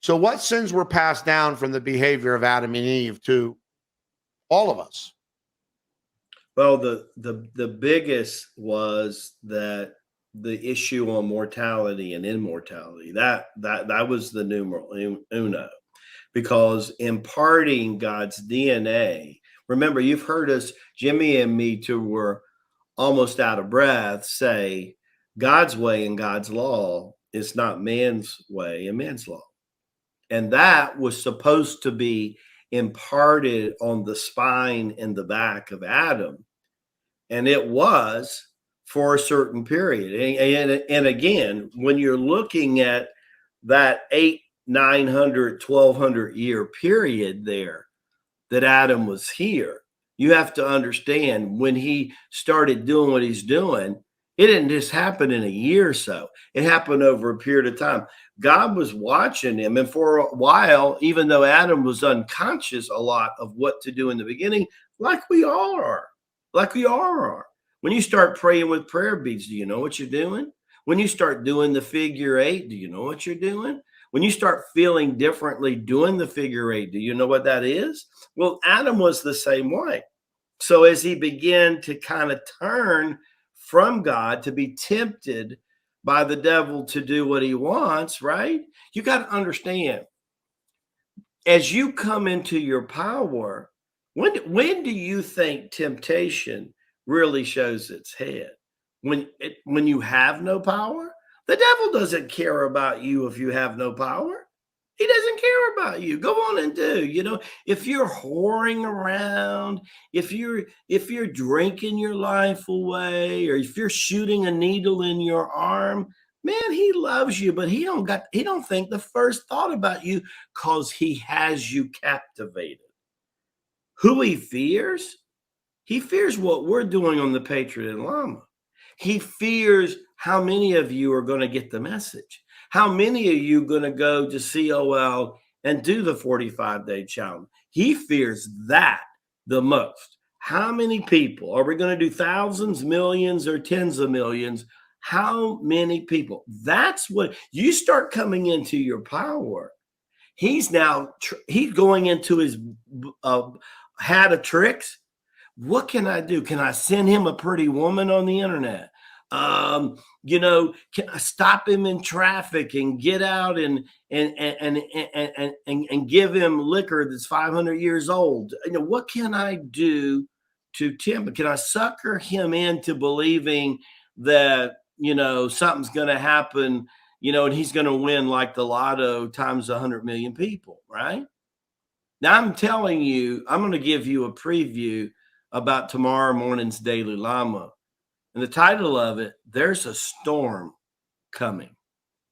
So what sins were passed down from the behavior of Adam and Eve to all of us? Well, the biggest was that the issue on mortality and immortality. That was the numeral uno, because imparting God's DNA. Remember, you've heard us, Jimmy and me too, were almost out of breath, say God's way and God's law is not man's way and man's law. And that was supposed to be imparted on the spine and the back of Adam. And it was for a certain period. And again, when you're looking at that 900, 1200 year period there that Adam was here, you have to understand when he started doing what he's doing, it didn't just happen in a year or so. It happened over a period of time. God was watching him. And for a while, even though Adam was unconscious a lot of what to do in the beginning, like we all are, When you start praying with prayer beads, do you know what you're doing? When you start doing the figure eight, do you know what you're doing? When you start feeling differently doing the figure eight, do you know what that is? Well, Adam was the same way. So as he began to kind of turn from God, to be tempted by the devil to do what he wants, right? You got to understand, as you come into your power, when do you think temptation really shows its head? When you have no power? The devil doesn't care about you if you have no power. He doesn't care about you. Go on and do. If you're whoring around, if you're drinking your life away, or if you're shooting a needle in your arm, man, he loves you, but he don't think the first thought about you, because he has you captivated. Who he fears? He fears what we're doing on the Patriot and Lama. He fears how many of you are going to get the message. How many of you are going to go to COL and do the 45-day challenge? He fears that the most. How many people? Are we going to do thousands, millions, or tens of millions? How many people? That's what you start coming into your power. He's going into his hat of tricks. What can I do? Can I send him a pretty woman on the internet? Can I stop him in traffic and get out and give him liquor that's 500 years old? What can I do to tempt him? Can I sucker him into believing that, something's going to happen, and he's going to win like the lotto times 100 million people, right? Now I'm telling you, I'm going to give you a preview about tomorrow morning's Daily Lama. And the title of it, There's a Storm Coming.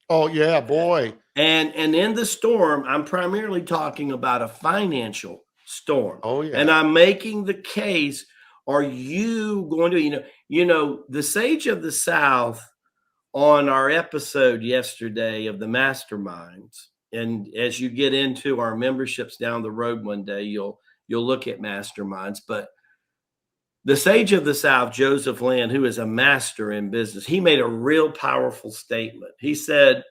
Oh, yeah, boy. And in the storm, I'm primarily talking about a financial storm. Oh, yeah. And I'm making the case, are you going to, the Sage of the South on our episode yesterday of the Masterminds, and as you get into our memberships down the road one day, you'll look at Masterminds, but the Sage of the South, Joseph Land, who is a master in business, he made a real powerful statement. He said,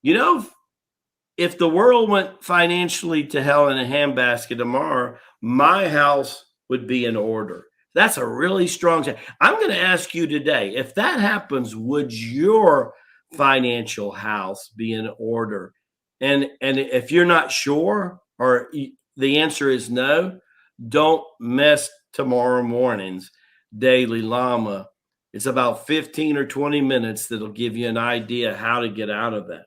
if the world went financially to hell in a handbasket tomorrow, my house would be in order. That's a really strong thing. I'm going to ask you today, if that happens, would your financial house be in order? And if you're not sure, or the answer is no, don't mess tomorrow morning's Daily Lama. It's about 15 or 20 minutes that'll give you an idea how to get out of that.